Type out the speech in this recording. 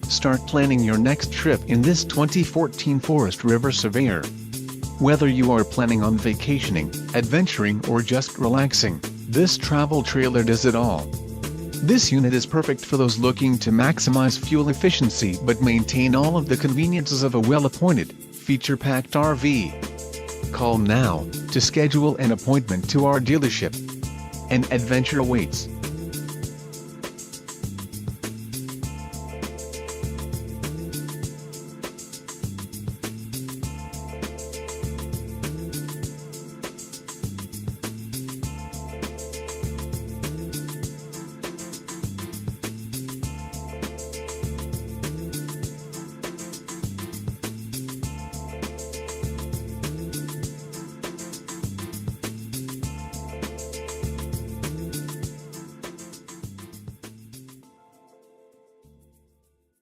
Start planning your next trip in this 2014 Forest River Surveyor. Whether you are planning on vacationing, adventuring or just relaxing, this travel trailer does it all. This unit is perfect for those looking to maximize fuel efficiency but maintain all of the conveniences of a well-appointed, feature-packed RV. Call now to schedule an appointment to our dealership. An adventure awaits.